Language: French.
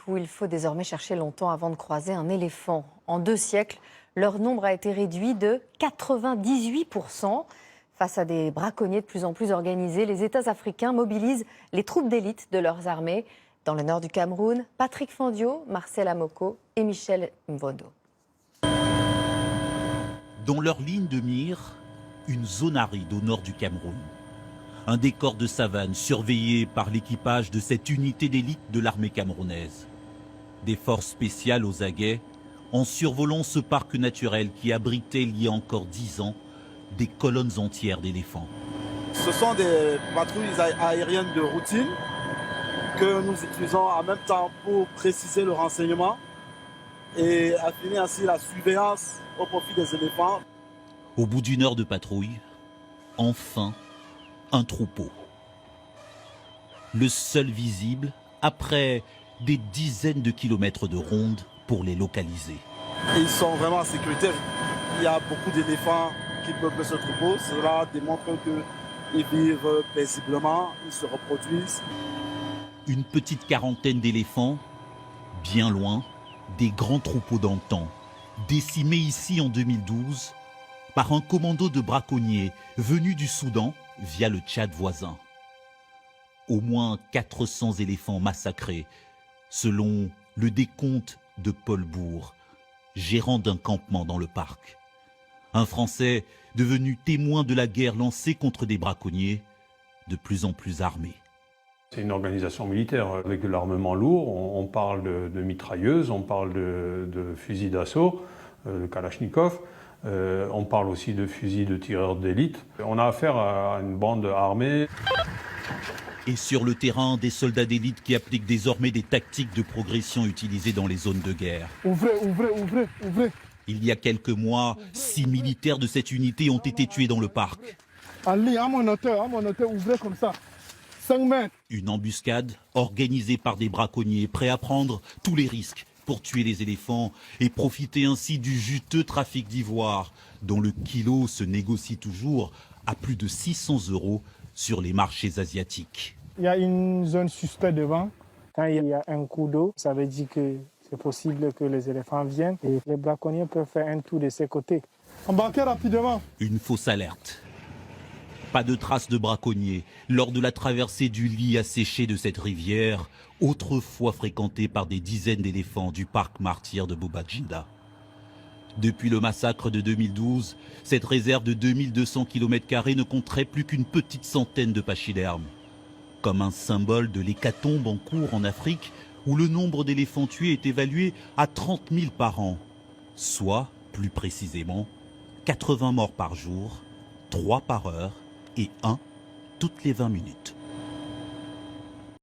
Où il faut désormais chercher longtemps avant de croiser un éléphant. En 2 siècles, leur nombre a été réduit de 98%. Face à des braconniers de plus en plus organisés, les États africains mobilisent les troupes d'élite de leurs armées. Dans le nord du Cameroun, Patrick Fandiot, Marcel Amoko et Michel Mvondo. Dans leur ligne de mire, une zone aride au nord du Cameroun. Un décor de savane surveillé par l'équipage de cette unité d'élite de l'armée camerounaise. Des forces spéciales aux aguets, en survolant ce parc naturel qui abritait il y a encore 10 ans des colonnes entières d'éléphants. Ce sont des patrouilles aériennes de routine que nous utilisons en même temps pour préciser le renseignement et affiner ainsi la surveillance au profit des éléphants. Au bout d'une heure de patrouille, enfin, un troupeau. Le seul visible après des dizaines de kilomètres de ronde pour les localiser. Et ils sont vraiment en sécurité. Il y a beaucoup d'éléphants qui peuplent ce troupeau. Cela démontre qu'ils vivent paisiblement, ils se reproduisent. Une petite quarantaine d'éléphants, bien loin des grands troupeaux d'antan, décimés ici en 2012 par un commando de braconniers venu du Soudan via le Tchad voisin. Au moins 400 éléphants massacrés, selon le décompte de Paul Bourg, gérant d'un campement dans le parc. Un Français devenu témoin de la guerre lancée contre des braconniers de plus en plus armés. C'est une organisation militaire avec de l'armement lourd. On parle de mitrailleuses, on parle de fusils d'assaut, de Kalachnikov. On parle aussi de fusils de tireurs d'élite. On a affaire à une bande armée. Et sur le terrain, des soldats d'élite qui appliquent désormais des tactiques de progression utilisées dans les zones de guerre. Ouvrez. Il y a quelques mois, 6 militaires de cette unité ont été tués dans le parc. Allez, à mon hauteur, ouvrez comme ça. 5 mètres. Une embuscade organisée par des braconniers prêts à prendre tous les risques pour tuer les éléphants et profiter ainsi du juteux trafic d'ivoire, dont le kilo se négocie toujours à plus de 600 € sur les marchés asiatiques. Il y a une zone suspecte devant. Quand il y a un coup d'eau, ça veut dire que c'est possible que les éléphants viennent et les braconniers peuvent faire un tour de ces côtés. Embarquez rapidement. Une fausse alerte. Pas de traces de braconniers lors de la traversée du lit asséché de cette rivière, autrefois fréquentée par des dizaines d'éléphants du parc martyr de Bobadjinda. Depuis le massacre de 2012, cette réserve de 2200 km² ne compterait plus qu'une petite centaine de pachydermes. Comme un symbole de l'hécatombe en cours en Afrique, où le nombre d'éléphants tués est évalué à 30 000 par an, soit, plus précisément, 80 morts par jour, 3 par heure et 1 toutes les 20 minutes.